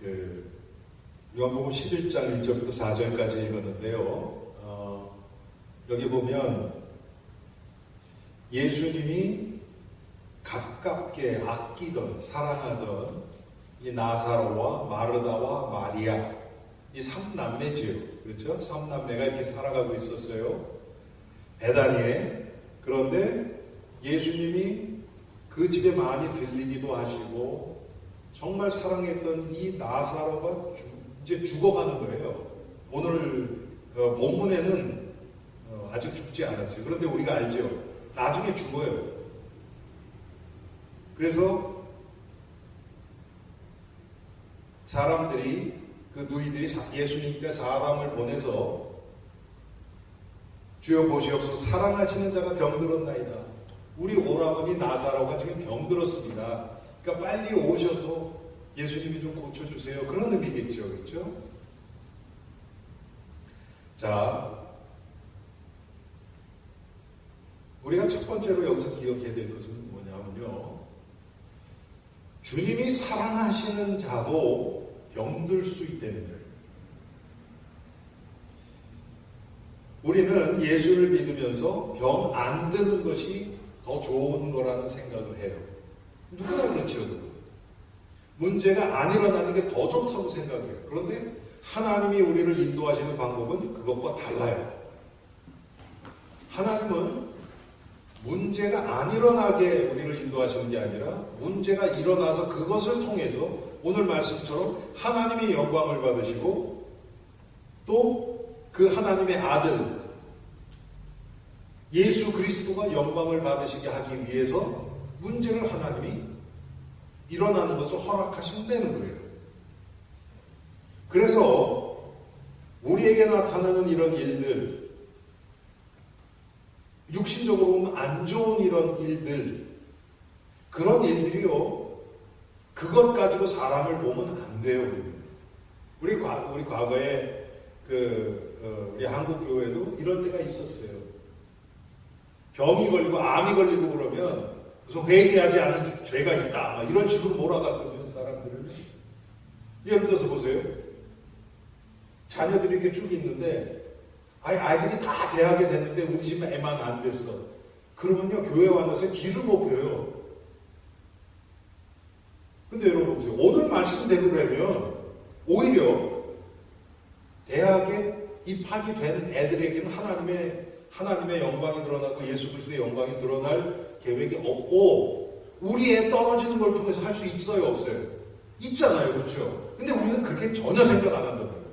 요한복음 11장 1절부터 4절까지 읽었는데요. 여기 보면 예수님이 가깝게 아끼던 사랑하던 이 나사로와 마르다와 마리아, 이 3남매지요. 그렇죠? 3남매가 이렇게 살아가고 있었어요. 베다니에. 그런데 예수님이 그 집에 많이 들리기도 하시고 정말 사랑했던 이 나사로가 이제 죽어가는 거예요. 오늘 본문에는 아직 죽지 않았어요. 그런데 우리가 알죠. 나중에 죽어요. 그래서 사람들이, 그 누이들이 예수님께 사람을 보내서 주여 보시옵소서, 사랑하시는 자가 병들었나이다. 우리 오라버니 나사로가 지금 병들었습니다. 그러니까 빨리 오셔서 예수님이 좀 고쳐주세요. 그런 의미겠죠. 그렇죠? 자, 우리가 첫 번째로 여기서 기억해야 될 것은 뭐냐면요. 주님이 사랑하시는 자도 병들 수 있다는 거예요. 우리는 예수를 믿으면서 병 안 드는 것이 더 좋은 거라는 생각을 해요. 누구나 그렇지요. 문제가 안 일어나는 게 더 좋다고 생각해요. 그런데 하나님이 우리를 인도하시는 방법은 그것과 달라요. 하나님은 문제가 안 일어나게 우리를 인도하시는 게 아니라 문제가 일어나서 그것을 통해서 오늘 말씀처럼 하나님이 영광을 받으시고 또 그 하나님의 아들 예수 그리스도가 영광을 받으시게 하기 위해서 문제를 하나님이 일어나는 것을 허락하신다는 거예요. 그래서 우리에게 나타나는 이런 일들, 육신적으로 보면 안 좋은 이런 일들, 그런 일들이요, 그것 가지고 사람을 보면 안 돼요. 우리 과거에 우리 한국 교회도 이럴 때가 있었어요. 병이 걸리고 암이 걸리고 그러면 무슨 회개하지 않은 죄가 있다, 막 이런 식으로 몰아갔거든요, 사람들을. 예를 들어서 보세요. 자녀들이 이렇게 쭉 있는데 아이들이 다 대학에 됐는데 우리 집 애만 안 됐어. 그러면요, 교회 와서 길을 못 펴요. 근데 여러분 보세요. 오늘 말씀대로라면 오히려 대학에 입학이 된 애들에게는 하나님의 영광이 드러나고 예수 그리스도의 영광이 드러날 계획이 없고 우리 애 떨어지는 걸 통해서 할 수 있어요, 없어요? 있잖아요, 그렇죠? 근데 우리는 그렇게 전혀 생각 안 한단 말이에요.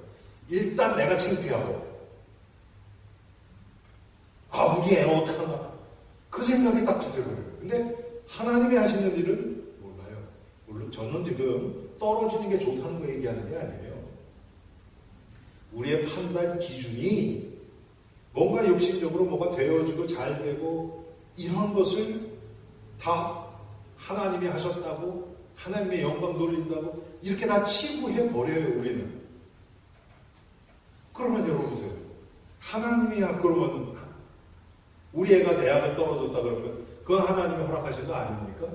일단 내가 창피하고 우리 애 어떡하나, 그 생각이 딱 들어요. 근데 하나님이 하시는 일은 몰라요. 물론 저는 지금 떨어지는 게 좋다는 거 얘기하는 게 아니에요. 우리의 판단 기준이 뭔가 욕심적으로 뭐가 되어지고 잘 되고 이런 것을 다 하나님이 하셨다고, 하나님의 영광 돌린다고 이렇게 다 치부해 버려요, 우리는. 그러면 여러분 보세요. 하나님이 그러면 우리 애가 대학에 떨어졌다 그러면 그건 하나님이 허락하신 거 아닙니까?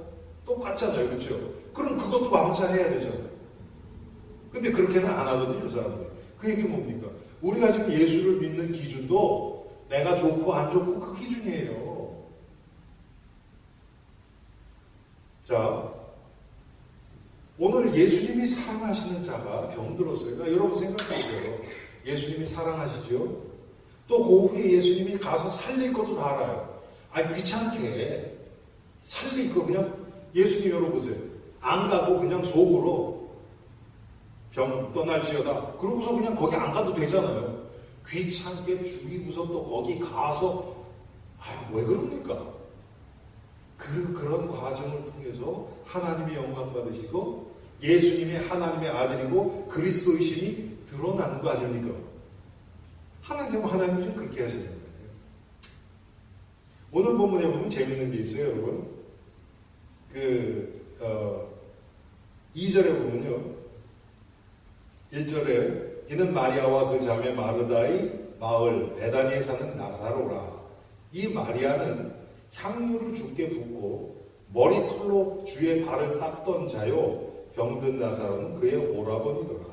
똑같잖아요, 그렇죠? 그럼 그것도 감사해야 되잖아요. 근데 그렇게는 안 하거든요, 사람들. 그 얘기 뭡니까? 우리가 지금 예수를 믿는 기준도 내가 좋고 안 좋고 그 기준이에요. 자, 오늘 예수님이 사랑하시는 자가 병들었어요. 그러니까 여러분 생각하세요. 예수님이 사랑하시죠? 또 그 후에 예수님이 가서 살릴 것도 다 알아요. 귀찮게 살릴 거 그냥 예수님 열어보세요. 안 가고 그냥 속으로 병 떠날지어다. 그러고서 그냥 거기 안 가도 되잖아요. 귀찮게 죽이고서 또 거기 가서 왜 그럽니까? 그런 과정을 통해서 하나님의 영광 받으시고 예수님이 하나님의 아들이고 그리스도이심이 드러나는 거 아닙니까? 하나님은 좀 그렇게 하시는 거예요. 오늘 본문에 보면 재밌는 게 있어요, 여러분. 2절에 보면요. 1절에 이는 마리아와 그 자매 마르다의 마을 베다니에 사는 나사로라. 이 마리아는 향유를 주께 붓고 머리털로 주의 발을 닦던 자요. 병든 나사로는 그의 오라버니더라.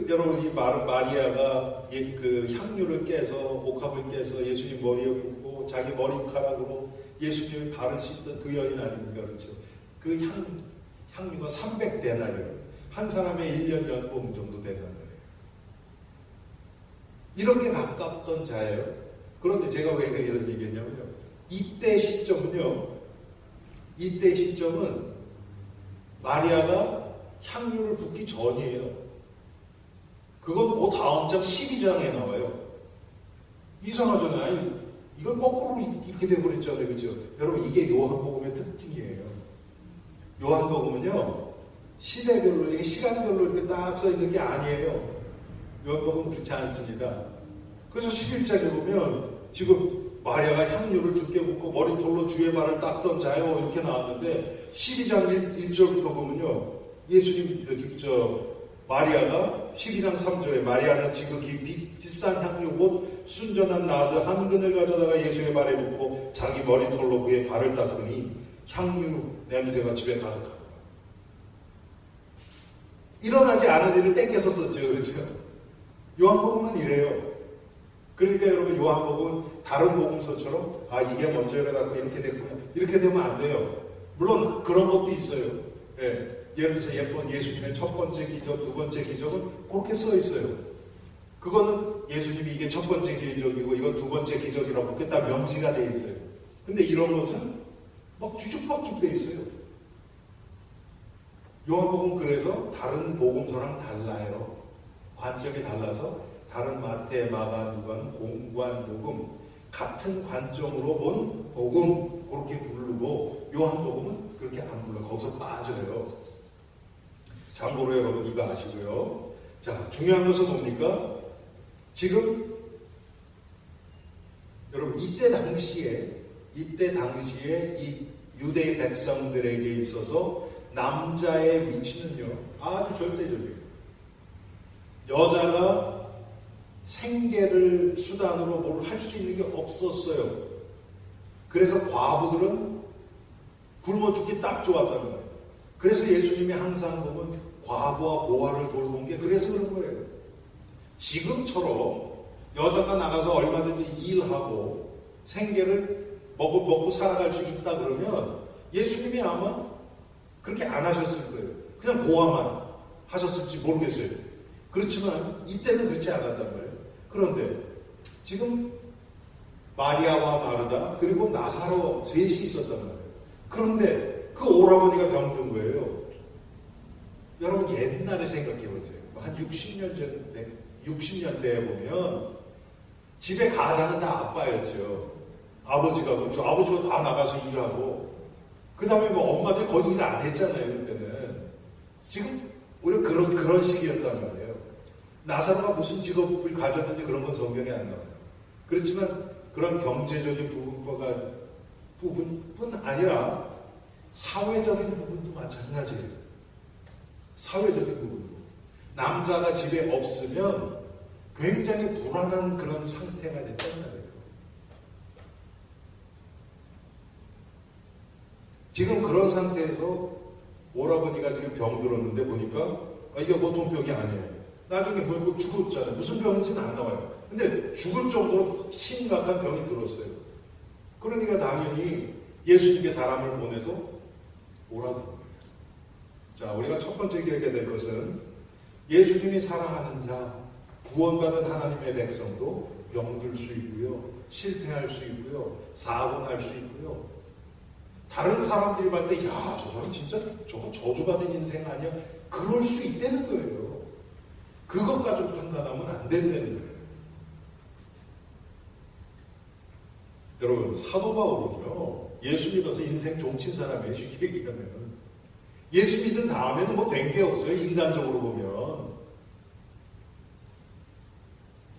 여러분, 이 마리아가 그 향유를 깨서, 옥합을 깨서 예수님 머리에 붓고 자기 머리카락으로 예수님의 발을 씻던 그 여인 아닙니까? 그렇죠? 그 향유가 300데나리온, 한 사람의 1년 연봉 정도 된단 말이에요. 이렇게 가깝던 자예요. 그런데 제가 왜 이런 얘기했냐면요. 이때 시점은 마리아가 향유를 붓기 전이에요. 그건 그 다음 장 12장에 나와요. 이상하잖아요. 아니, 이걸 거꾸로 이렇게 돼버렸잖아요. 그죠? 여러분, 이게 요한복음의 특징이에요. 요한복음은요, 시대별로, 이렇게 시간별로 이렇게 딱 써있는 게 아니에요. 요한복음은 그렇지 않습니다. 그래서 11장에 보면, 지금 마리아가 향유를 주께 붓고 머리털로 주의 발을 닦던 자요. 이렇게 나왔는데, 12장 1절부터 보면요, 예수님, 마리아가 12장 3절에 마리아는 지극히 비싼 향유 곧 순전한 나드 한 근을 가져다가 예수의 발에 붓고 자기 머리털로 그의 발을 닦으니 향유 냄새가 집에 가득하더라. 일어나지 않은 일을 땡겨서 썼죠. 그렇죠? 요한복음은 이래요. 그러니까 여러분, 요한복음은 다른 복음서처럼 이게 먼저 일어나고 이렇게 됐구나, 이렇게 되면 안 돼요. 물론 그런 것도 있어요. 예. 예를 들어서 예수님의 첫 번째 기적, 두 번째 기적은 그렇게 써 있어요. 그거는 예수님이 이게 첫 번째 기적이고 이건 두 번째 기적이라고 그렇게 다 명시가 돼 있어요. 근데 이런 것은 막 뒤죽박죽 돼 있어요. 요한복음 그래서 다른 복음서랑 달라요. 관점이 달라서 다른 마태, 마가, 누가는 공관 복음, 같은 관점으로 본 복음 그렇게 부르고 요한복음은 그렇게 안 불러. 거기서 빠져요. 참고로 여러분 이거 아시고요. 자, 중요한 것은 뭡니까? 지금 여러분 이때 당시에 이 유대 백성들에게 있어서 남자의 위치는요 아주 절대적이에요. 여자가 생계를 수단으로 뭘 할 수 있는 게 없었어요. 그래서 과부들은 굶어 죽기 딱 좋았다는 거예요. 그래서 예수님이 항상 보면 과부와 고아를 돌본 게 그래서 그런 거예요. 지금처럼 여자가 나가서 얼마든지 일하고 생계를 먹고 살아갈 수 있다 그러면 예수님이 아마 그렇게 안 하셨을 거예요. 그냥 고아만 하셨을지 모르겠어요. 그렇지만 이때는 그렇지 않았단 말이에요. 그런데 지금 마리아와 마르다 그리고 나사로 셋이 있었단 말이에요. 그런데 그 오라버니가 병든 거예요. 여러분 옛날에 생각해 보세요. 한 60년대에 보면 집에 가장은 다 아빠였죠. 아버지가 그렇죠. 아버지가 다 나가서 일하고 그 다음에 뭐 엄마들 거의 일 안 했잖아요. 그때는. 지금 우리가 그런 시기였단 말이에요. 나사로가 무슨 직업을 가졌는지 그런 건 성경에 안 나와요. 그렇지만 그런 경제적인 부분뿐 아니라 사회적인 부분도 마찬가지예요. 사회적인 부분도. 남자가 집에 없으면 굉장히 불안한 그런 상태가 됐단 말이에요. 지금 그런 상태에서 오라버니가 지금 병들었는데 보니까 이게 보통 병이 아니에요. 나중에 결국 죽었잖아요. 무슨 병인지는 안 나와요. 근데 죽을 정도로 심각한 병이 들었어요. 그러니까 당연히 예수님께 사람을 보내서 오라고. 자, 우리가 첫 번째 기억해야 될 것은 예수님이 사랑하는 자, 구원받은 하나님의 백성도 병들 수 있고요. 실패할 수 있고요. 사고 날 수 있고요. 다른 사람들이 볼 때, 야, 저 사람 진짜 저거 저주받은 인생 아니야? 그럴 수 있다는 거예요. 그것 가지고 판단하면 안 된다는 거예요. 여러분, 사도 바울은요, 예수 믿어서 인생 종친 사람이에요. 쉽게 얘기하면. 예수 믿은 다음에는 뭐 된 게 없어요. 인간적으로 보면.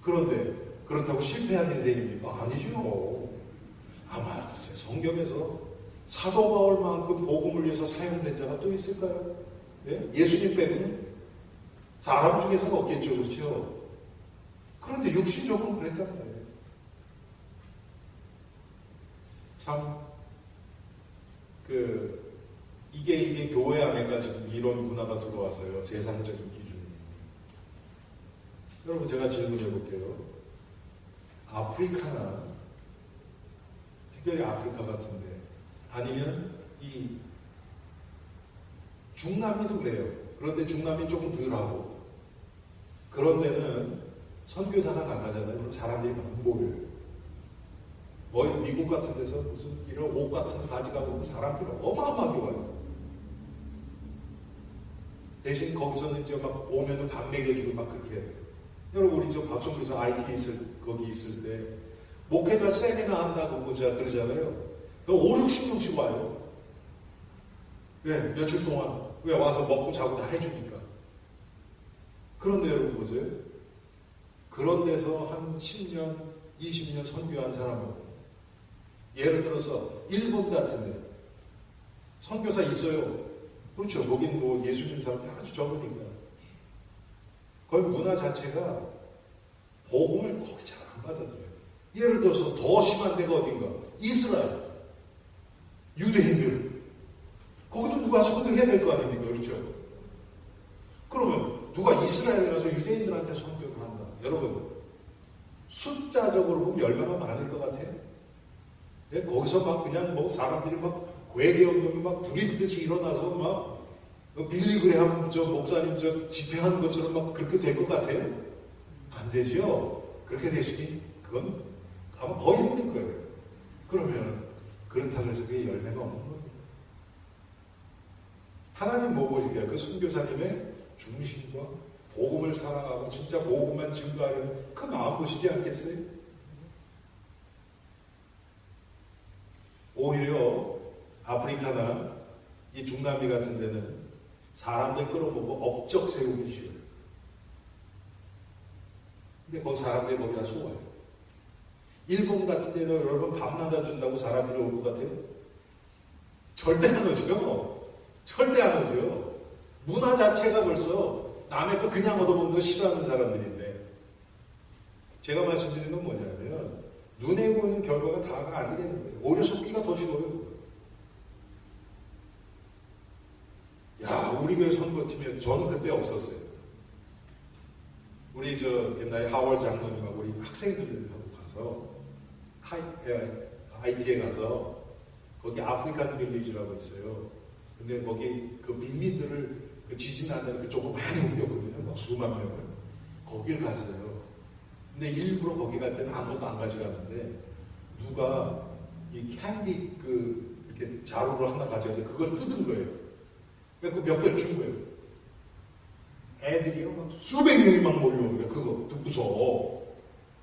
그런데 그렇다고 실패한 인생입니까? 아니죠. 아마 글쎄 성경에서 사도 바울만큼 복음을 위해서 사용된 자가 또 있을까요? 예? 예수님 빼고는 사람 중에서는 없겠죠. 그렇죠? 그런데 육신적으로 그랬단 말이에요. 참 이게 교회 안에까지도 이런 문화가 들어와서요. 세상적인 기준이. 여러분 제가 질문해 볼게요. 아프리카나 특별히 아프리카 같은데 아니면 이 중남미도 그래요. 그런데 중남미 조금 덜하고 그런 데는 선교사가 나가잖아요. 그럼 사람들이 막 모여요. 뭐 미국 같은 데서 무슨 이런 옷 같은 거 가져가고 사람들이 어마어마하게 와요. 대신 거기서는 이제 막 오면은 밥 먹여주고 막 그렇게 해요. 여러분 우리 저 박성교사 IT 거기 있을 때 목회자 세미나 한다고 그러잖아요. 5, 60명씩 와요. 왜? 며칠 동안. 왜? 와서 먹고 자고 다 해주니까. 그런데 여러분 보세요. 그런 데서 한 10년, 20년 선교한 사람하고 예를 들어서 일본 같은데 선교사 있어요. 그렇죠. 거긴 뭐 예수님 사람들이 아주 적으니까. 거기 문화 자체가 복음을 거기 잘 안 받아들여요. 예를 들어서 더 심한 데가 어딘가? 이스라엘. 유대인들. 거기도 누가 선교해야 될 거 아닙니까? 그렇죠? 그러면 누가 이스라엘에 가서 유대인들한테 선교를 한다. 여러분, 숫자적으로 보면 얼마나 많을 것 같아요? 예? 거기서 막 그냥 뭐 사람들이 막 괴계운동이 막 불이 듯이 일어나서 막 빌리그레함 저 목사님 저 집회하는 것처럼 막 그렇게 될 것 같아요? 안 되죠? 그렇게 되시니 그건 아마 거의 힘들 거예요. 그러면 그렇다고 해서 그게 열매가 없는 거예요. 하나님 뭐 보실까요? 그 선교사님의 중심과 복음을 사랑하고 진짜 복음만 증거하려는 그 마음 보시지 않겠어요? 오히려 아프리카나 이 중남미 같은 데는 사람들 끌어모고 업적 세우기 쉬워요. 근데 거기 사람들이 거기다 속아요. 일본 같은 데는 여러분 밤낮아 준다고 사람들이 올 것 같아요? 절대 안 오죠. 절대 안 오죠. 문화 자체가 벌써 남의 거 그냥 얻어먹는 거 싫어하는 사람들인데 제가 말씀드리는 건 뭐냐면 눈에 보이는 결과가 다가 아니라는 거예요. 오히려 속기가 더 쉬워요. 야, 우리 교회 선거팀에 저는 그때 없었어요. 우리 저 옛날에 하월 장로님하고 우리 학생들하고 가서 IT에 가서 거기 아프리칸 빌리지라고 있어요. 근데 거기 그 빈민들을 그 지진 난다는 그쪽으로 많이 옮겼거든요. 막 수만 명을. 거길 갔어요. 근데 일부러 거기 갈 때는 아무것도 안 가져가는데 누가 이 캔디 그 이렇게 자루를 하나 가져가는데 그걸 뜯은 거예요. 그래서 몇 개를 준 거예요. 애들이요, 막 수백 명이 막 몰려오는 거예요. 그거 듣고서.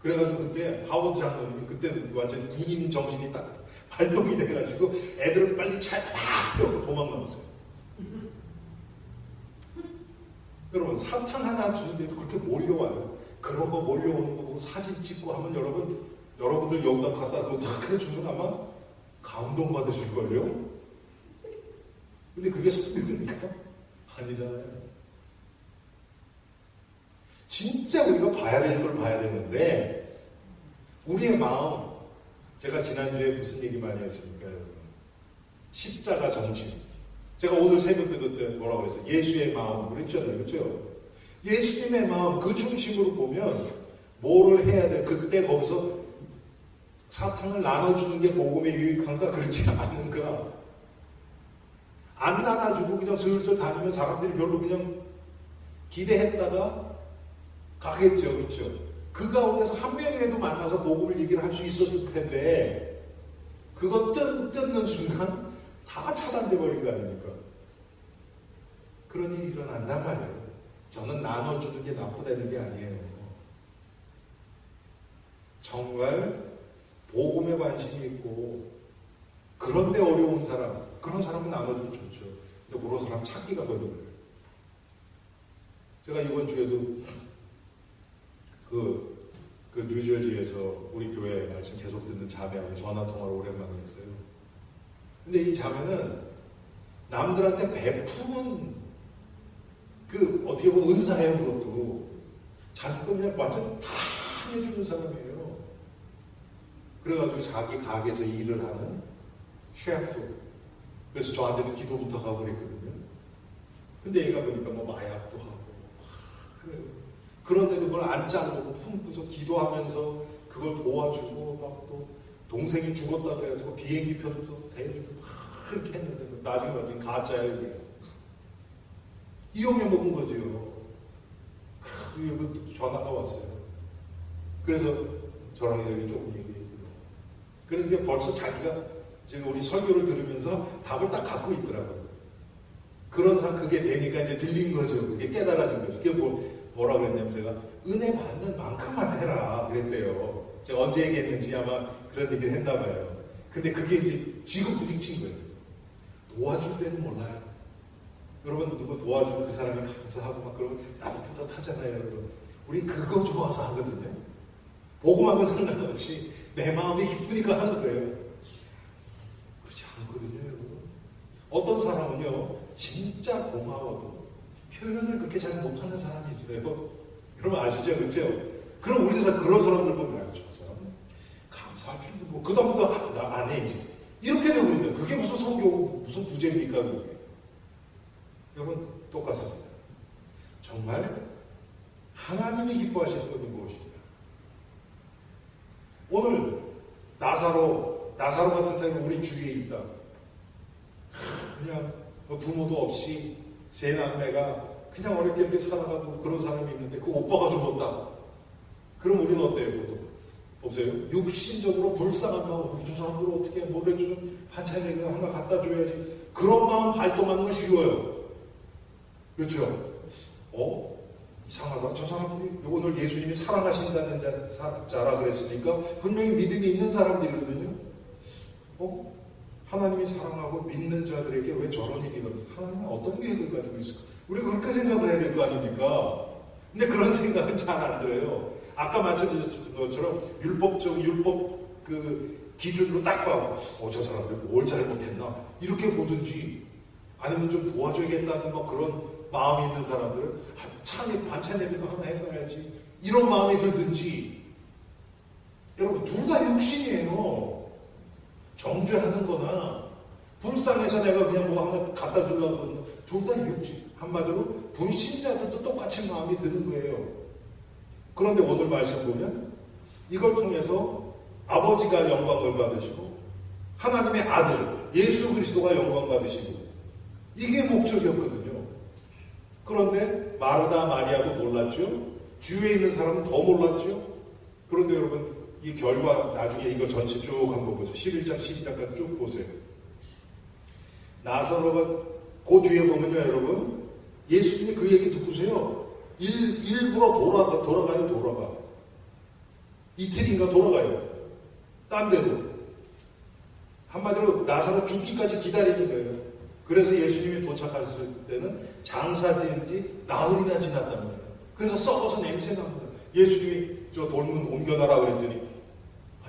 그래가지고 그때 하워드 장로님이 그때 완전 군인 정신이 딱 발동이 돼가지고 애들을 빨리 차에 막 태우고 도망가면서요. 여러분 사탕 하나 주는데도 그렇게 몰려와요. 그런 거 몰려오는 거 보고 사진 찍고 하면 여러분들 여기다 갖다 놓고 딱 해주면 아마 감동받으실걸요? 근데 그게 선교입니까? 아니잖아요. 진짜 우리가 봐야 될 걸 봐야 되는데 우리의 마음, 제가 지난주에 무슨 얘기 많이 했습니까 여러분? 십자가 정신. 제가 오늘 새벽 기도 때 뭐라고 그랬어요? 예수의 마음 그랬잖아요. 그렇죠? 예수님의 마음 그 중심으로 보면 뭐를 해야 돼? 그때 거기서 사탕을 나눠주는 게 복음에 유익한가? 그렇지 않은가? 안 나눠주고 그냥 슬슬 다니면 사람들이 별로 그냥 기대했다가 가겠죠. 그렇죠? 그 가운데서 한 명이라도 만나서 복음을 얘기를 할 수 있었을 텐데 그거 뜯는 순간 다 차단돼 버린 거 아닙니까? 그런 일이 일어난단 말이에요. 저는 나눠주는 게 나쁘다는 게 아니에요. 정말 복음에 관심이 있고 그런데 어려운 사람, 그런 사람은 나눠주면 좋죠. 근데 그런 사람 찾기가 더 힘들어요. 제가 이번 주에도 그 뉴저지에서 우리 교회 말씀 계속 듣는 자매하고 전화통화를 오랜만에 했어요. 근데 이 자매는 남들한테 베푸는 그 어떻게 보면 은사예요. 그것도 자기 거 그냥 완전 다 해주는 사람이에요. 그래가지고 자기 가게에서 일을 하는 셰프. 그래서 저한테도 기도 부탁하고 그랬거든요. 근데 얘가 보니까 뭐 마약도 하고 그런데도 그걸 안 짜고 품고서 기도하면서 그걸 도와주고 막 또 동생이 죽었다 그래가지고 비행기 표도 대주고 막 그렇게 했는데 나중에 봤더니 가짜예요 이게. 이용해 먹은 거죠. 그리고 전화가 왔어요. 그래서 저랑 여기 조금 얘기했고요. 그런데 벌써 자기가 지금 우리 설교를 들으면서 답을 딱 갖고 있더라고요. 그런 상 그게 되니까 이제 들린 거죠. 그게 깨달아진 거죠. 그게 뭐라 그랬냐면 제가 은혜 받는 만큼만 해라 그랬대요. 제가 언제 얘기했는지 아마 그런 얘기를 했나 봐요. 근데 그게 이제 지금 부딪힌 거예요. 도와줄 때는 몰라요. 여러분 누구 도와주면 그 사람이 감사하고 막 그러면 나도 뿌듯하잖아요. 여러분. 우리 그거 좋아서 하거든요. 보고만 건 상관없이 내 마음이 기쁘니까 하는 거예요. 그렇지 않거든요. 여러분. 어떤 사람은요. 진짜 고마워도 표현을 그렇게 잘 못하는 사람이 있어요. 여러분 아시죠? 그렇죠? 그럼 우리에서 그런 사람들 보면 저 사람 감사할 줄도 뭐 그다음부터 나 안 해 이제 이렇게 되어버린다. 그게 무슨 성교 무슨 구제입니까 그게? 여러분 똑같습니다. 정말 하나님이 기뻐하시는 것이 무엇입니까? 오늘 나사로 같은 사람이 우리 주위에 있다. 그냥 부모도 없이 세 남매가 그냥 어렵게 이렇게 살아가고 그런 사람이 있는데 그 오빠가 죽었다. 그럼 우리는 어때요? 보통? 보세요. 육신적으로 불쌍한 마음, 저 사람들 어떻게 뭘 해주면 반찬이라도 하나 갖다 줘야지. 그런 마음 발동하는 건 쉬워요. 그렇죠? 이상하다. 저 사람들이 오늘 예수님이 사랑하신다는 자라 그랬으니까 분명히 믿음이 있는 사람들이거든요. 하나님이 사랑하고 믿는 자들에게 왜 저런 얘기가 하나님은 어떤 계획을 가지고 있을까? 우리가 그렇게 생각을 해야 될 거 아닙니까? 근데 그런 생각은 잘 안 들어요. 아까 말씀드렸던 것처럼 율법 그 기준으로 딱 봐. 저 사람들 뭘 잘못했나? 이렇게 보든지 아니면 좀 도와줘야겠다는 뭐 그런 마음이 있는 사람들은 반찬 예배도 하나 해봐야지. 이런 마음이 들든지. 여러분 둘 다 육신이에요. 정죄하는 거나 불쌍해서 내가 그냥 뭐 하나 갖다 주려고 하는 둘 다 육신. 한마디로 불신자들도 똑같이 마음이 드는 거예요. 그런데 오늘 말씀 보면 이걸 통해서 아버지가 영광을 받으시고 하나님의 아들 예수 그리스도가 영광 받으시고 이게 목적이었거든요. 그런데 마르다 마리아도 몰랐죠. 주위에 있는 사람은 더 몰랐죠. 그런데 여러분 이 결과 나중에 이거 전체 쭉 한번 보죠. 11장 12장까지 쭉 보세요. 나사로가 그 뒤에 보면요 여러분 예수님이 그 얘기 듣고서요 일부러 돌아가 이틀인가 돌아가요. 딴 데로 한마디로 나사로 죽기까지 기다리는 거예요. 그래서 예수님이 도착하셨을 때는 장사지인지 나흘이나 지났다는 거예요. 그래서 썩어서 냄새 납니다. 예수님이 저 돌문 옮겨놔라 그랬더니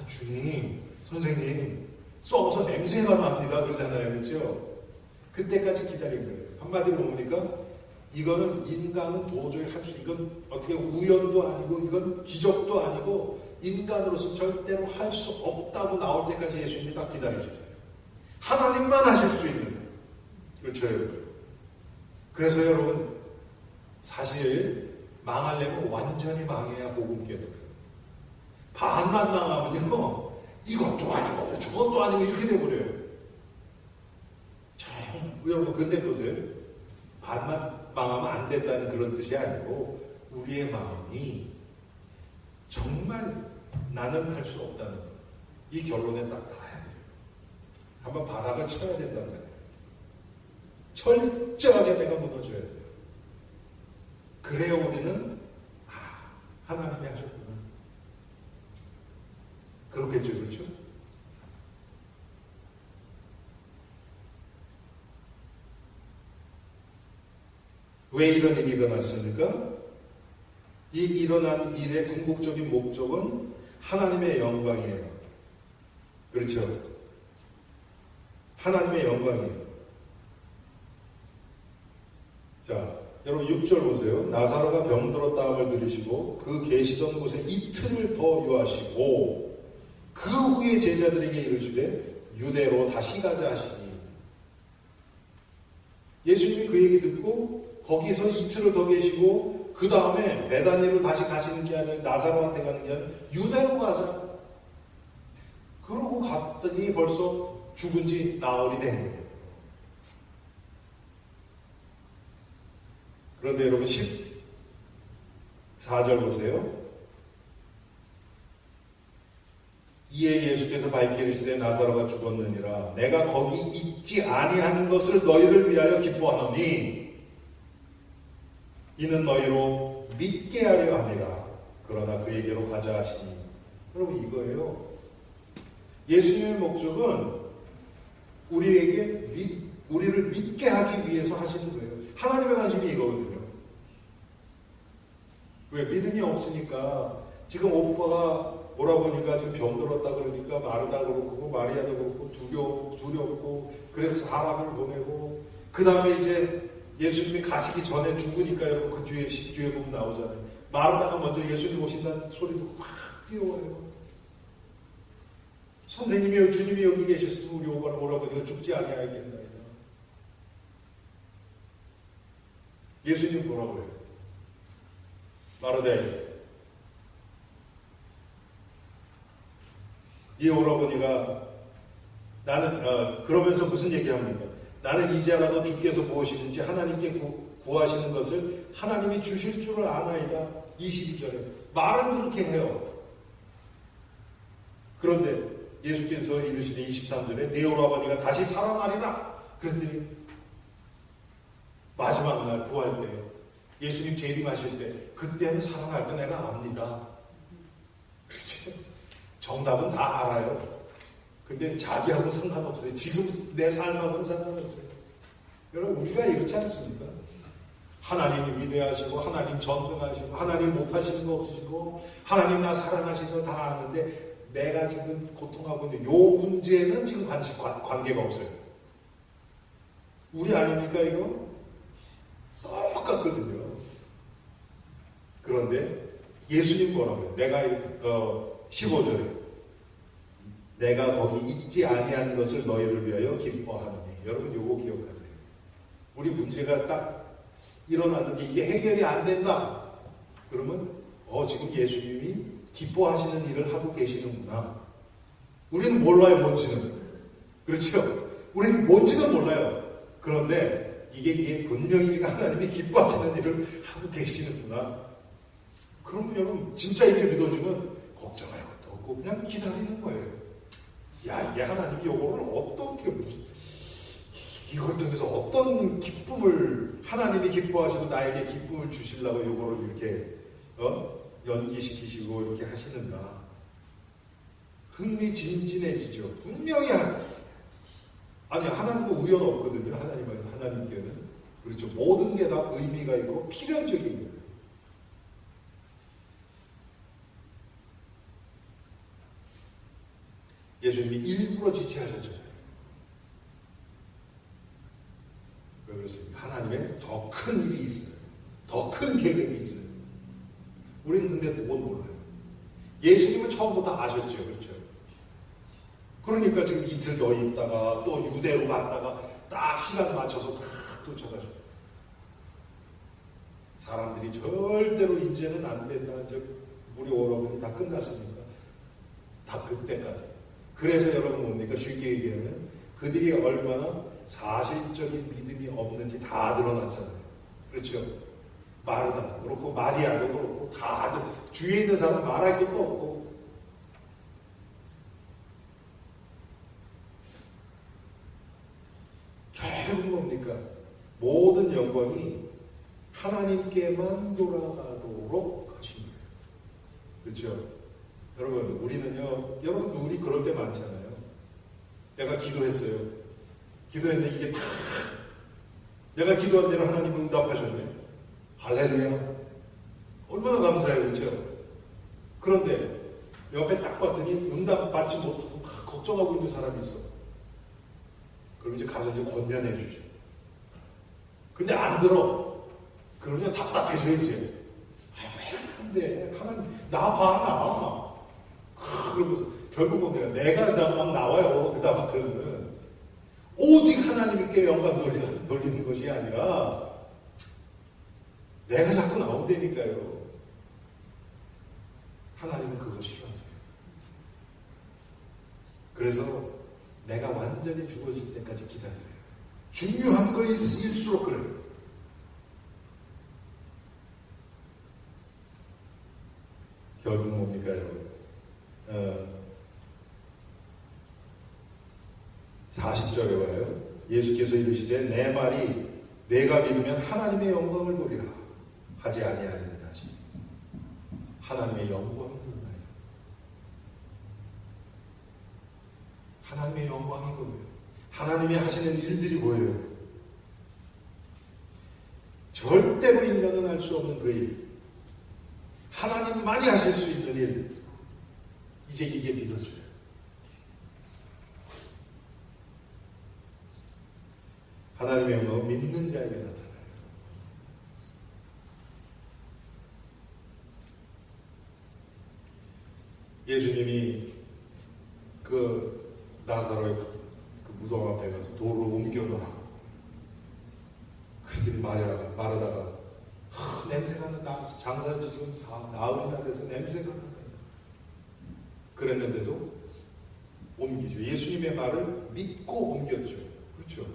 주님 선생님 썩어서 냄새가 납니다 그러잖아요. 그렇죠? 그때까지 기다린 거예요. 한마디로 뭡니까? 이거는 인간은 도저히 이건 어떻게 우연도 아니고 이건 기적도 아니고 인간으로서 절대로 할 수 없다고 나올 때까지 예수님이 딱 기다리셨어요. 하나님만 하실 수 있는 거예요. 그렇죠 여러분? 그래서 여러분 사실 망하려면 완전히 망해야 복음 깨달아요. 반만 망하면요 이것도 아니고 저것도 아니고 이렇게 돼버려요. 여러분 근데 보세요. 반만 망하면 안 된다는 그런 뜻이 아니고 우리의 마음이 정말 나는 할 수 없다는 이 결론에 딱 닿아야 돼요. 한번 바닥을 쳐야 된다는 거예요. 철저하게 내가 무너져야 돼요. 그래야 우리는 하나님이 하셨구나. 그렇겠죠. 그렇죠? 왜 이런 일이 일어났습니까? 이 일어난 일의 궁극적인 목적은 하나님의 영광이에요. 그렇죠? 하나님의 영광이에요. 자, 여러분 6절 보세요. 나사로가 병들었다함을 들으시고 그 계시던 곳에 이틀을 더 유하시고 그 후에 제자들에게 이르시되 유대로 다시 가자 하시니. 예수님이 그 얘기 듣고 거기서 이틀을 더 계시고 그 다음에 베다니로 다시 가시는 게 아니라 나사로한테 가는 게 아니라 유대로 가자. 그러고 갔더니 벌써 죽은 지 나흘이 된 거예요. 그런데 여러분 14절 보세요. 이에 예수께서 밝히 이르시되 나사로가 죽었느니라. 내가 거기 있지 아니한 것을 너희를 위하여 기뻐하노니 이는 너희로 믿게 하려 함이라. 그러나 그에게로 가자 하시니. 여러분 이거예요. 예수님의 목적은 우리를 믿게 하기 위해서 하시는 거예요. 하나님의 관심이 이거거든요. 왜? 믿음이 없으니까 지금 오빠가 오라보니까 지금 병들었다 그러니까 마르다 그렇고 마리아도 그렇고 두렵고 그래서 사람을 보내고 그 다음에 이제 예수님이 가시기 전에 죽으니까 여러분 그 뒤에 보면 나오잖아요. 마르다가 먼저 예수님 오신다는 소리 듣고 막 뛰어와요. 선생님이 주님이 여기 계셨으면 우리 오라버니가 죽지 아니하겠나이다. 예수님 뭐라고 해요? 마르다에게 이 오라버니가 나는 그러면서 무슨 얘기합니까? 나는 이제라도 주께서 무엇이든지 하나님께 구하시는 것을 하나님이 주실 줄을 아나이다. 22절에 말은 그렇게 해요. 그런데 예수께서 이르시되 23절에 내 오라버니가 다시 살아나리라. 그랬더니 마지막 날 구할 때 예수님 재림하실 때 그때는 살아날 거 내가 압니다. 그렇죠? 정답은 다 알아요. 근데 자기하고 상관없어요. 지금 내 삶하고는 상관없어요. 여러분 우리가 이렇지 않습니까? 하나님이 위대하시고 하나님 전능하시고 하나님 못하시는 거 없으시고 하나님 나 사랑하시는 거 다 아는데 내가 지금 고통하고 있는 요 문제는 지금 관계가 없어요. 우리 아닙니까 이거? 똑같거든요. 그런데 예수님 뭐라고 해요? 내가 15절에 내가 거기 있지 아니한 것을 너희를 위하여 기뻐하노니. 여러분 요거 기억하세요. 우리 문제가 딱 일어났는데 이게 해결이 안 된다. 그러면 지금 예수님이 기뻐하시는 일을 하고 계시는구나. 우리는 몰라요 뭔지는. 그렇죠? 우리는 뭔지는 몰라요. 그런데 이게 분명히 하나님이 기뻐하시는 일을 하고 계시는구나. 그러면 여러분 진짜 이게 믿어지면 걱정할 것도 없고 그냥 기다리는 거예요. 야, 이게 하나님이 요거를 어떻게 이걸 통해서 어떤 기쁨을 하나님이 기뻐하시고 나에게 기쁨을 주시려고 요거를 이렇게 연기시키시고 이렇게 하시는가. 흥미진진해지죠. 분명히 하나님과 우연 없거든요. 하나님께는. 그렇죠. 모든 게 다 의미가 있고 필연적인 거예요. 예수님이 일부러 지체하셨잖아요. 왜 그렇습니까? 하나님의 더 큰 일이 있어요. 더 큰 계획이 있어요. 우리는 근데 그건 몰라요. 예수님은 처음부터 아셨죠. 그렇죠? 그러니까 지금 이틀 더 있다가 또 유대로 갔다가 딱 시간 맞춰서 딱 도착하셨어요. 사람들이 절대로 이제는 안 된다. 우리 오라버니 다 끝났으니까. 다 그때까지. 그래서 여러분 뭡니까? 쉽게 얘기하면 그들이 얼마나 사실적인 믿음이 없는지 다 드러났잖아요. 그렇죠? 마르다도 그렇고 마리아도 그렇고 다 주위에 있는 사람 말할 것도 없고 결국 뭡니까? 모든 영광이 하나님께만 돌아가도록 하신 거예요. 그렇죠? 여러분 우리는요, 여러분 우리 그럴 때 많잖아요. 내가 기도했어요. 기도했는데 이게 다 내가 기도한 대로 하나님 응답하셨네. 할렐루야. 얼마나 감사해요. 그렇죠? 그런데 옆에 딱 봤더니 응답 받지 못하고 막 걱정하고 있는 사람이 있어. 그럼 이제 가서 이제 권면해 주죠. 근데 안 들어. 그러면 답답해져 이제. 왜 이렇게 안 돼? 하나님 나 봐. 그러면서 결국은 내가 막 나와요. 그 다음부터는 오직 하나님께 영광 돌리는 것이 아니라 내가 자꾸 나온다니까요. 하나님은 그거 싫어하세요. 그래서 내가 완전히 죽어질 때까지 기다리세요. 중요한 거일수록 그래요. 결국 뭡니까, 여러분? 40절에 와요. 예수께서 이르시되 내 말이 내가 믿으면 하나님의 영광을 보리라 하지 아니하느냐 하시니 하나님의 영광이 드러나요. 하나님의 영광이 보여요. 하나님이 하시는 일들이 보여요. 절대로 인간은 할 수 없는 그 일, 하나님만이 하실 수 있는 일, 이제 이게 믿어져요. 하나님의 영광은 믿는 자에게 나타나요. 예수님이 그 나사로의 그 무덤 앞에 가서 돌을 옮겨놓으라. 그랬더니 말하다가 냄새가 나. 장사지 지금 나흘이나 돼서 냄새가 나. 그랬는데도 옮기죠. 예수님의 말을 믿고 옮겼죠. 그렇죠?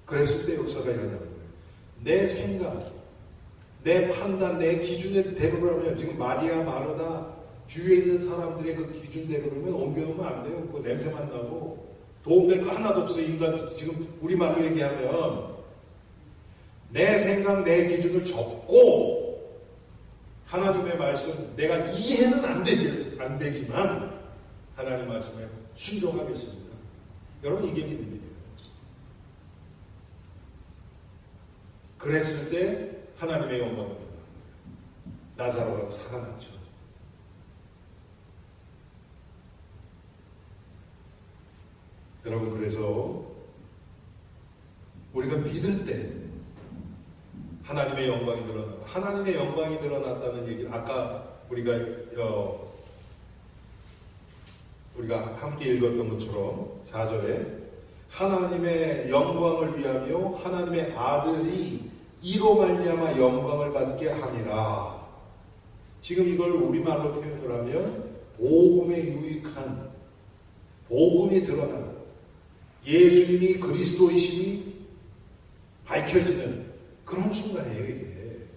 그랬을 때 역사가 일어나는 거예요. 내 생각, 내 판단, 내 기준에 대로라면 지금 마리아, 마르다 주위에 있는 사람들의 그 기준대로라면 옮겨놓으면 안 돼요. 그 냄새만 나고 도움될 거 하나도 없어요. 인간 지금 우리말로 얘기하면 내 생각, 내 기준을 접고 하나님의 말씀, 내가 이해는 안 되지만 하나님 말씀에 순종하겠습니다. 여러분, 이게 믿음이에요. 그랬을 때 하나님의 영광을 나사로가 살아났죠. 여러분, 그래서 우리가 믿을 때 하나님의 영광이 드러나고, 하나님의 영광이 드러났다는 얘기는 아까 우리가 함께 읽었던 것처럼 4절에 하나님의 영광을 위하며 하나님의 아들이 이로 말미암아 영광을 받게 하니라. 지금 이걸 우리말로 표현을 하면 복음에 유익한, 복음이 드러나는, 예수님이 그리스도이심이 밝혀지는 그런 순간이에요, 이게.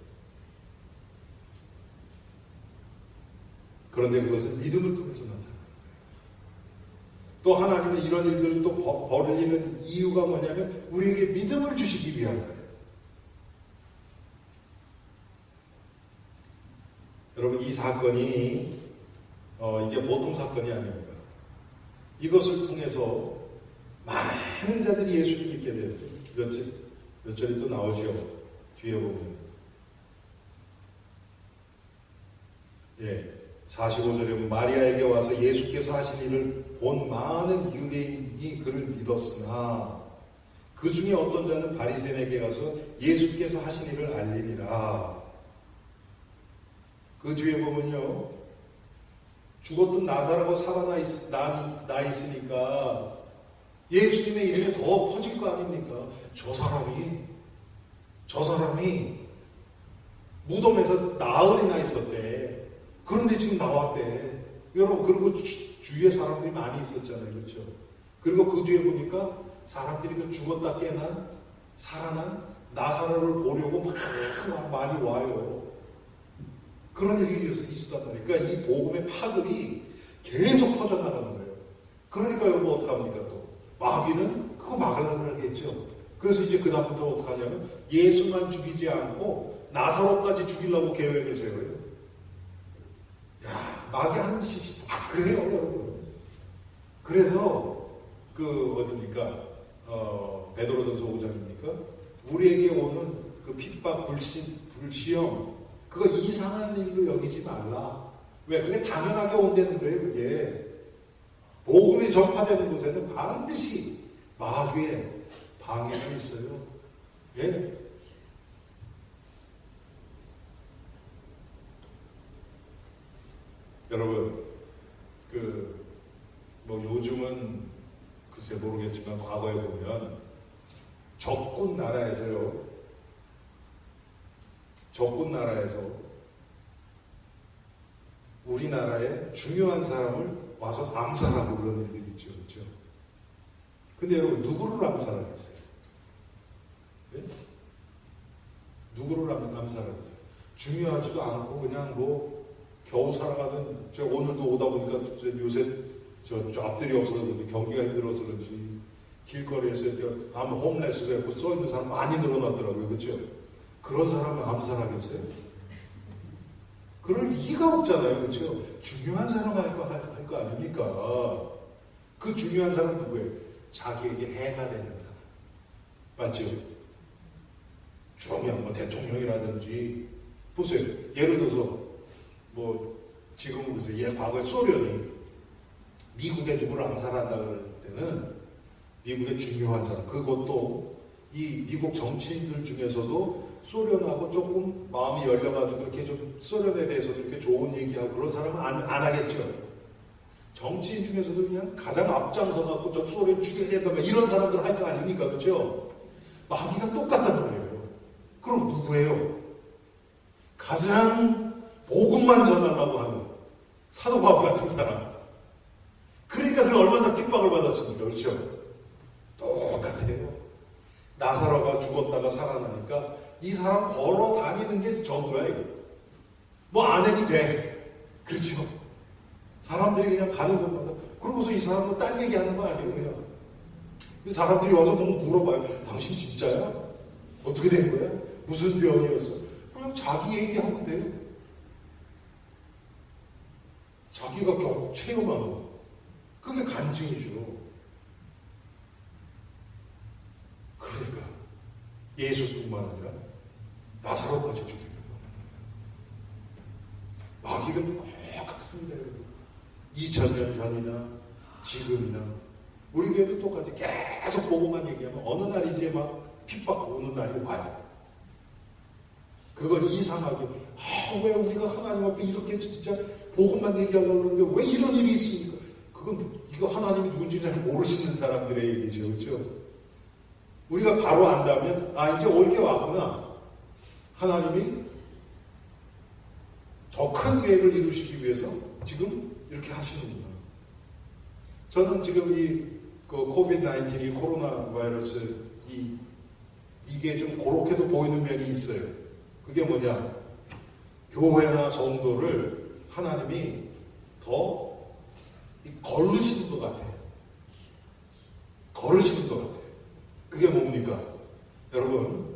그런데 그것은 믿음을 통해서 나타나는 거예요. 또 하나님은 이런 일들을 또 벌이는 이유가 뭐냐면 우리에게 믿음을 주시기 위한 거예요. 여러분, 이 사건이 이게 보통 사건이 아닙니다. 이것을 통해서 많은 자들이 예수를 믿게 돼요. 몇 절이 또 나오죠. 뒤에 보면. 45절에 마리아에게 와서 예수께서 하신 일을 본 많은 유대인이 그를 믿었으나 그 중에 어떤 자는 바리새인에게 가서 예수께서 하신 일을 알리니라. 그 뒤에 보면요, 죽었던 나사로가 살아나 있으니까 예수님의 이름이 더 퍼질 거 아닙니까? 저 사람이 무덤에서 나흘이나 있었대. 그런데 지금 나왔대. 여러분, 그리고 주위에 사람들이 많이 있었잖아요. 그렇죠? 그리고 그 뒤에 보니까 사람들이 그 죽었다 깨난, 살아난 나사로를 보려고 막 많이 와요. 그런 일이 있었단 말이에요. 그러니까 이 복음의 파급이 계속 퍼져나가는 거예요. 그러니까 여러분, 어떡합니까 또? 마귀는 그거 막으려고 하겠죠. 그래서 이제 그다음부터 어떡하냐면 예수만 죽이지 않고 나사로까지 죽이려고 계획을 세워요. 야, 마귀 하는 짓이 그래요, 여러분. 그래서 어딥니까? 베드로전서 5장입니까? 우리에게 오는 그 핍박, 불시험, 그거 이상한 일로 여기지 말라. 왜? 그게 당연하게 온다는 거예요, 그게. 복음이 전파되는 곳에는 반드시 마귀의 방해가 있어요. 예? 여러분, 요즘은 글쎄 모르겠지만 모르겠지만 과거에 보면 적군 나라에서 우리나라의 중요한 사람을 와서 암살하고 그런 일들이 있죠. 그렇죠? 근데 여러분, 누구를 암살하겠어요? 네? 누구를 암살하겠어요? 중요하지도 않고 그냥 뭐 겨우 살아가는, 제가 오늘도 오다 보니까 요새 저 앞들이 없어서 그런지 경기가 힘들어서 그런지 길거리에서 아무 홈레스가 있고 써있는 사람 많이 늘어났더라고요. 그렇죠? 그런 사람을 암살하겠어요? 그럴 리가 없잖아요. 그렇죠? 중요한 사람 할 거 아닙니까? 그 중요한 사람 누구예요? 자기에게 해가 되는 사람. 맞죠? 중요한 뭐 대통령이라든지 보세요. 예를 들어서 뭐 지금 보세요. 과거에 소련이 미국의 누구를 암살한다 그럴 때는 미국의 중요한 사람, 그것도 이 미국 정치인들 중에서도 소련하고 조금 마음이 열려가지고 그렇게 좀 소련에 대해서도 이렇게 좋은 얘기하고 그런 사람은 안 하겠죠. 정치인 중에서도 그냥 가장 앞장서갖고 저 소련 죽여야 된다 이런 사람들 할 거 아닙니까? 그렇죠? 마귀가 똑같단 말이에요. 그럼 누구예요? 가장 복음만 전하려고 하는 사도 바울 같은 사람. 그러니까 그 얼마나 핍박을 받았습니까? 그렇죠? 똑같아요. 나사로가 죽었다가 살아나니까 이 사람 걸어 다니는 게 전부야, 이거. 뭐 안 해도 돼. 그렇죠? 사람들이 그냥 가는 곳마다. 그러고서 이 사람은 딴 얘기 하는 거 아니에요, 그냥. 사람들이 와서 너무 물어봐요. 당신 진짜야? 어떻게 된 거야? 무슨 병이었어? 그냥 자기 얘기하면 돼요. 자기가 체험한 거. 그게 간증이죠. 그러니까 예수뿐만 아니라 나사로까지 죽이려고 하는 거예요. 마귀는 똑같습니다. 2000년 전이나 지금이나 우리 교회도 똑같이 계속 보고만 얘기하면 어느 날 이제 막 핍박 오는 날이 와요. 그건 이상하게 왜 우리가 하나님 앞에 이렇게 진짜 보고만 얘기하려고 그러는데 왜 이런 일이 있습니까? 그건 이거 하나님이 누군지 잘 모르시는 사람들의 얘기죠. 그렇죠? 우리가 바로 안다면 이제 올 게 왔구나. 하나님이 더 큰 계획을 이루시기 위해서 지금 이렇게 하시는구나. 저는 지금 이 코비드-19, 이 코로나 바이러스 이게 좀 그렇게도 보이는 면이 있어요. 그게 뭐냐? 교회나 성도를 하나님이 더 거르시는 것 같아요. 거르시는 것 같아요. 그게 뭡니까? 여러분,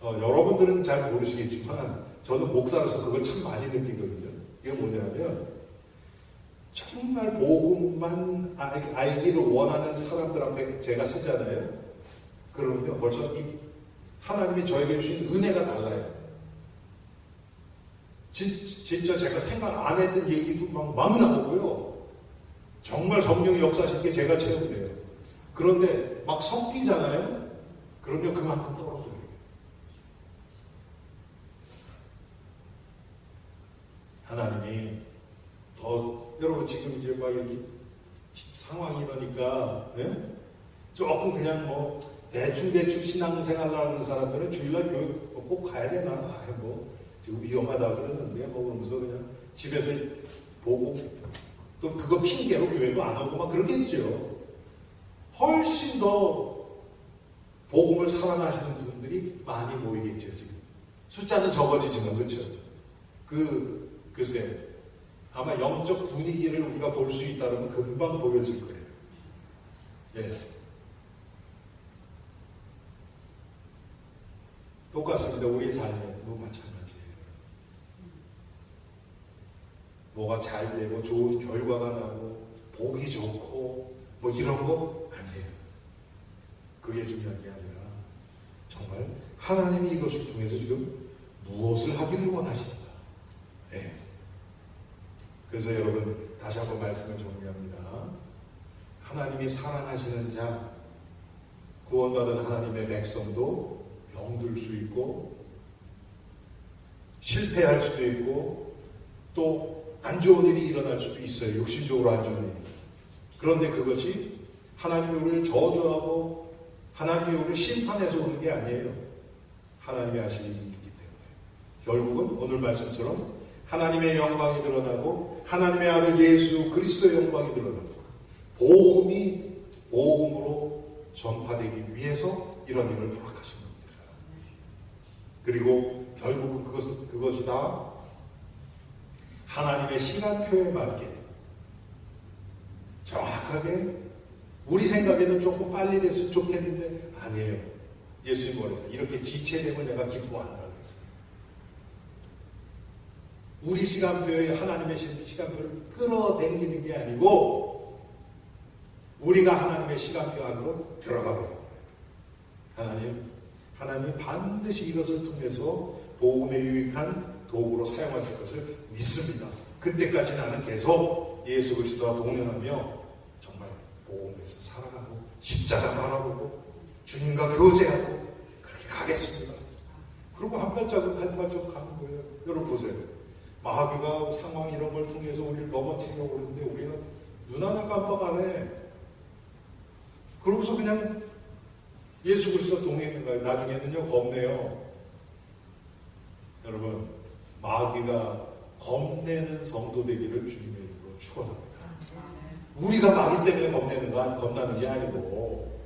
여러분들은 잘 모르시겠지만 저는 목사로서 그걸 참 많이 느끼거든요. 이게 뭐냐면 정말 복음만 알기를 원하는 사람들 앞에 제가 쓰잖아요. 그러면요 벌써 하나님이 저에게 주신 은혜가 달라요. 진짜 제가 생각 안 했던 얘기도 막 나오고요. 정말 성령이 역사하신 게 제가 체험돼요. 그런데 막 섞이잖아요. 그럼요 그만큼 떨어져요. 하나님이 여러분 지금 이제 막 여기 상황이 이러니까 조금 그냥 뭐 대충 신앙생활 하는 사람들은 주일날 교회 꼭 가야 되나? 뭐 지금 위험하다 그러는데 뭐 그러면서 그냥 집에서 보고 또 그거 핑계로 교회도 안 오고 막 그러겠죠. 훨씬 더 복음을 사랑하시는 분들이 많이 모이겠죠 지금. 숫자는 적어지지만 그렇죠. 글쎄 아마 영적 분위기를 우리가 볼 수 있다면 금방 보여질 거예요. 예. 똑같습니다. 우리의 삶에도 마찬가지예요. 뭐가 잘 되고 좋은 결과가 나고 복이 좋고 뭐 이런 거 아니에요. 그게 중요한 게 아니라 정말 하나님이 이것을 통해서 지금 무엇을 하기를 원하신다. 예. 그래서 여러분 다시 한번 말씀을 정리합니다. 하나님이 사랑하시는 자, 구원받은 하나님의 백성도 병들 수 있고 실패할 수도 있고 또 안 좋은 일이 일어날 수도 있어요. 육신적으로 안 좋은 일. 그런데 그것이 하나님이 우리를 저주하고 하나님이 우리를 심판해서 오는 게 아니에요. 하나님이 하실 일이기 때문에 결국은 오늘 말씀처럼 하나님의 영광이 드러나고 하나님의 아들 예수 그리스도의 영광이 드러나고 복음이 복음으로 전파되기 위해서 이런 일을 허락하신 겁니다. 그리고 결국은 그것이 다 하나님의 시간표에 맞게 정확하게 우리 생각에는 조금 빨리 됐으면 좋겠는데 아니에요. 예수님 말해서 이렇게 지체되면 내가 기뻐한다 그랬어요. 우리 시간표에 하나님의 시간표를 끌어당기는 게 아니고 우리가 하나님의 시간표 안으로 들어가 버려요. 하나님 반드시 이것을 통해서 복음에 유익한 도구로 사용하실 것을 믿습니다. 그때까지 나는 계속 예수 그리스도와 동행하며 정말 복음에서 살아가고 십자가 바라보고 주님과 교제하고 그렇게 가겠습니다. 그리고 한 발자국 가는 거예요. 여러분 보세요. 마귀가 상황 이런 걸 통해서 우리를 넘어뜨리려고 그러는데 우리가 눈 하나 깜빡 안 해. 그러고서 그냥 예수 그리스도 동행하는 거예요. 나중에는요 겁내요. 여러분 마귀가 겁내는 성도 되기를 주님의 이름으로 축원합니다. 우리가 마귀 때문에 겁나는 게 아니고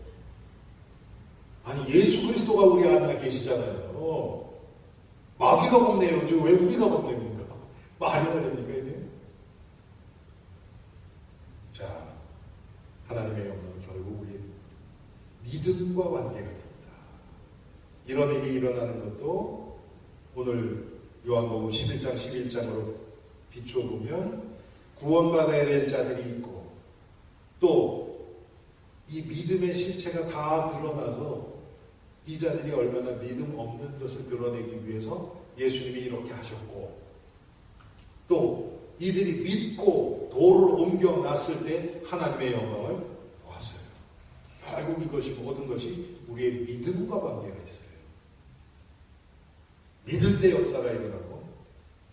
아니 예수 그리스도가 우리 안에 계시잖아요. 마귀가 겁내요. 왜 우리가 겁냅니까? 말이나 됩니까 이게? 자, 하나님의 영광은 결국 우리 믿음과 관계가 됩니다. 이런 일이 일어나는 것도 오늘 요한복음 11장 11장으로 비춰보면 구원받아야 될 자들이 있고 또 이 믿음의 실체가 다 드러나서 이 자들이 얼마나 믿음 없는 것을 드러내기 위해서 예수님이 이렇게 하셨고 또 이들이 믿고 도를 옮겨놨을 때 하나님의 영광을 보았어요. 결국 이것이 모든 것이 우리의 믿음과 관계가 있어요. 믿을 때 역사가 일어나고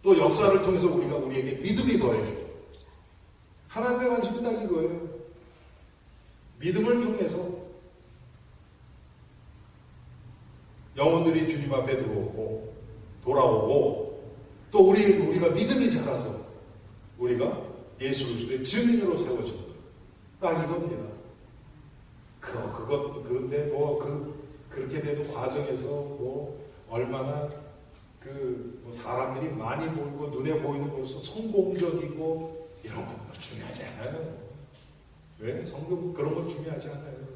또 역사를 통해서 우리가 우리에게 믿음이 더해져. 하나님의 관심이 딱 이거예요. 믿음을 통해서 영혼들이 주님 앞에 들어오고 돌아오고 또 우리가 믿음이 자라서 우리가 예수 그리스도의 증인으로 세워지는 거예요. 딱 이겁니다. 그런데 그렇게 되는 과정에서 얼마나 사람들이 많이 보이고 눈에 보이는 것으로 성공적이고 이런 건 중요하지 않아요. 왜? 성경 그런 건 중요하지 않아요.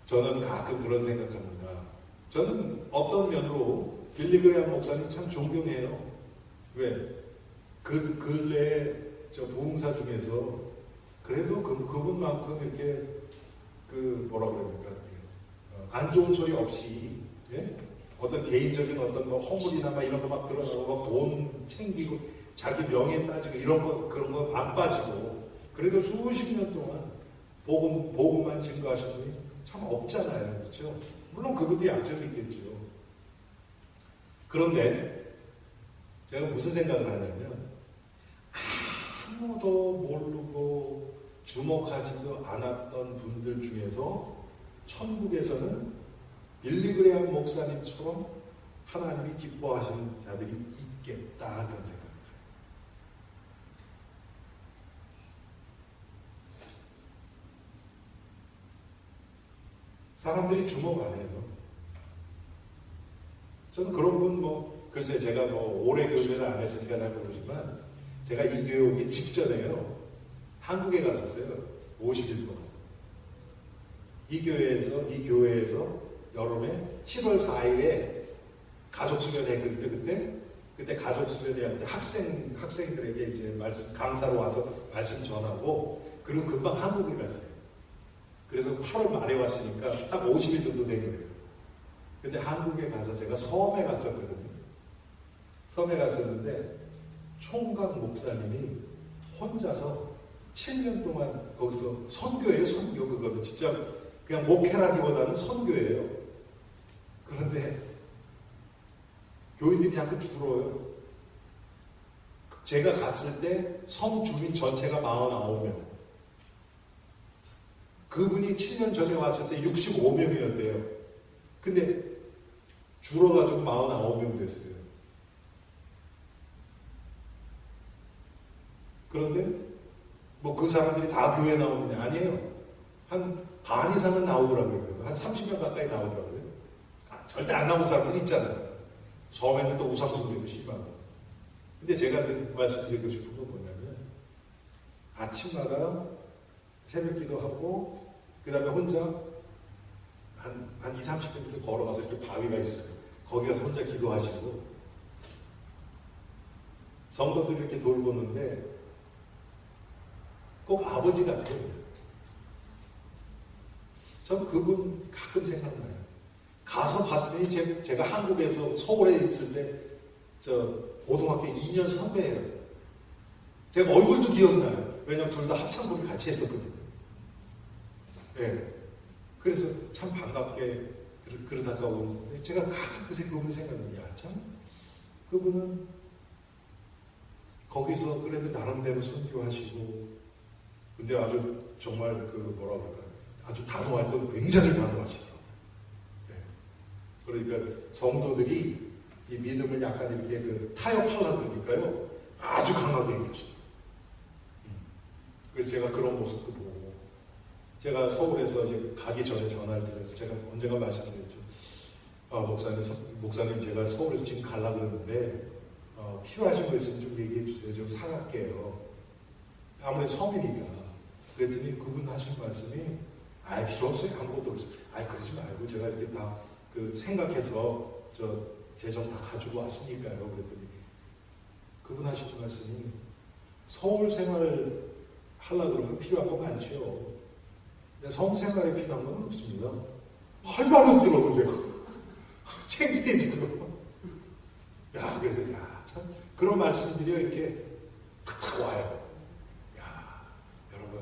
저는 가끔 그런 생각합니다. 저는 어떤 면으로 빌리 그레이엄 목사님 참 존경해요. 왜? 근래에 부흥사 중에서 그래도 그분만큼 이렇게 뭐라 그럽니까? 안 좋은 소리 없이 예? 어떤 개인적인 어떤 허물이나 이런 거 막 드러나고 돈 챙기고 자기 명예 따지고 그런 거 안 빠지고 그래도 수십 년 동안 복음만 증거하신 분이 참 없잖아요. 그렇죠? 물론 그것도 약점이 있겠죠. 그런데 제가 무슨 생각을 하냐면 아무도 모르고 주목하지도 않았던 분들 중에서 천국에서는 빌리 그레이엄 목사님처럼 하나님이 기뻐하시는 자들이 있겠다 그런 생각입니다. 사람들이 주목 안 해요. 저는 그런 분 글쎄 제가 오래 교회를 안 했으니까 잘 모르지만 제가 이 교회 오기 직전에요. 한국에 갔었어요. 50일 동안. 이 교회에서 여름에 7월 4일에 가족 수련회 그때 가족 수련회 할 때 학생들에게 이제 강사로 와서 말씀 전하고 그리고 금방 한국을 갔어요. 그래서 8월 말에 왔으니까 딱 50일 정도 된 거예요. 근데 한국에 가서 제가 섬에 갔었거든요. 섬에 갔었는데 총각 목사님이 혼자서 7년 동안 거기서 선교예요. 선교 그거는 진짜 그냥 목회라기보다는 선교예요. 그런데 교인들이 자꾸 줄어요. 제가 갔을 때 성 주민 전체가 49명. 그분이 7년 전에 왔을 때 65명이었대요. 근데 줄어가지고 49명 됐어요. 그런데 뭐 그 사람들이 다 교회 나오느냐? 아니에요. 한 반 이상은 나오더라고요. 한 30명 가까이 나오더라고요. 절대 안 나오는 사람들이 있잖아요. 처음에는 또 우상숭배도 심하고. 근데 제가 말씀드리고 싶은 건 뭐냐면, 아침마다 새벽 기도하고, 그 다음에 혼자 한 20, 30분 이렇게 걸어가서 이렇게 바위가 있어요. 거기 가서 혼자 기도하시고, 성도들 이렇게 돌보는데, 꼭 아버지 같아요. 전 그분 가끔 생각나요. 가서 봤더니 제가 한국에서 서울에 있을 때 고등학교 2년 선배예요. 제가 얼굴도 기억나요. 왜냐면 둘 다 합창부를 같이 했었거든요. 네. 그래서 참 반갑게 그러다가 오는데 제가 가끔 그분 생각나요. 야, 참 그분은 거기서 그래도 나름대로 선교하시고, 근데 아주 정말 뭐라 그럴까요? 아주 단호할 건 굉장히 단호하시더라고요. 네. 그러니까 성도들이 이 믿음을 약간 이렇게 타협하려고 그러니까요. 아주 강하게 얘기하시더라고요. 그래서 제가 그런 모습도 보고, 제가 서울에서 이제 가기 전에 전화를 드려서 제가 언젠가 말씀드렸죠. 목사님 제가 서울에서 지금 가려고 그러는데, 필요하신 거 있으면 좀 얘기해 주세요. 좀 사갈게요. 아무래도 섬이니까. 그랬더니 그분 하신 말씀이, 필요 없어요. 아무것도 없어요. 그러지 말고 제가 이렇게 다 생각해서 재정 다 가지고 왔으니까요. 그랬더니 그분 하신 말씀이, 서울 생활 하려고 그러면 필요한 거 많죠. 근데 성 생활에 필요한 건 없습니다. 할 말 없더라고요. 제가. 창피해지고. 그래서 참 그런 말씀들이 이렇게 탁탁 와요. 여러분,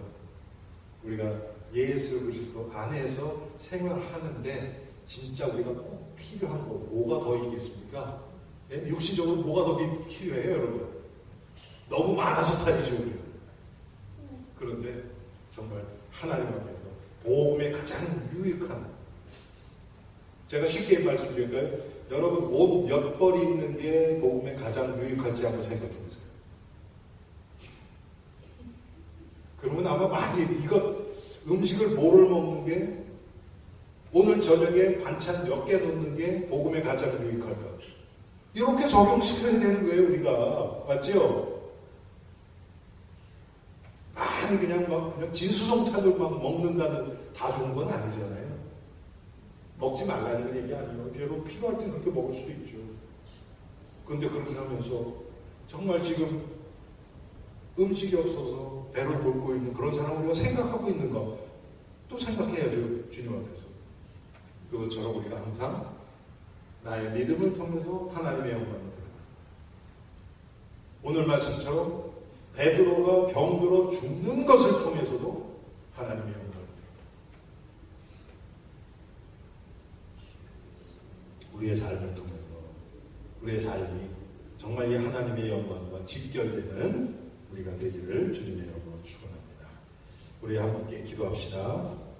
우리가 예수 그리스도 안에서 생활하는데 진짜 우리가 꼭 필요한 거 뭐가 더 있겠습니까? 육신적으로 뭐가 더 필요해요, 여러분? 너무 많아서 다니죠, 우리가. 그런데 정말 하나님 앞에서 복음의 가장 유익한, 제가 쉽게 말씀드릴까요? 여러분, 옷 몇 벌이 있는 게 복음에 가장 유익할지 한번 생각해 보세요. 그러면 아마 많이 음식을 뭐를 먹는 게, 오늘 저녁에 반찬 몇 개 넣는 게 복음에 가장 유익할까? 이렇게 적용시켜야 되는 거예요, 우리가. 맞죠? 그냥 진수성찬을 막 먹는다는 다 좋은 건 아니잖아요. 먹지 말라는 얘기 아니에요. 여러분, 필요할 때 그렇게 먹을 수도 있죠. 그런데 그렇게 하면서 정말 지금 음식이 없어서 배를 골고 있는 그런 사람을 우리가 생각하고 있는 거 또 생각해야죠. 주님 앞에서. 그것처럼 우리가 항상 나의 믿음을 통해서 하나님의 영광을 드러나. 오늘 말씀처럼 베드로가 병들어 죽는 것을 통해서도 하나님의 영광을 드러나. 우리의 삶을 통해서 우리의 삶이 정말 이 하나님의 영광과 직결되는 우리가 되기를 주님의 이름으로 축원합니다. 우리 함께 기도합시다.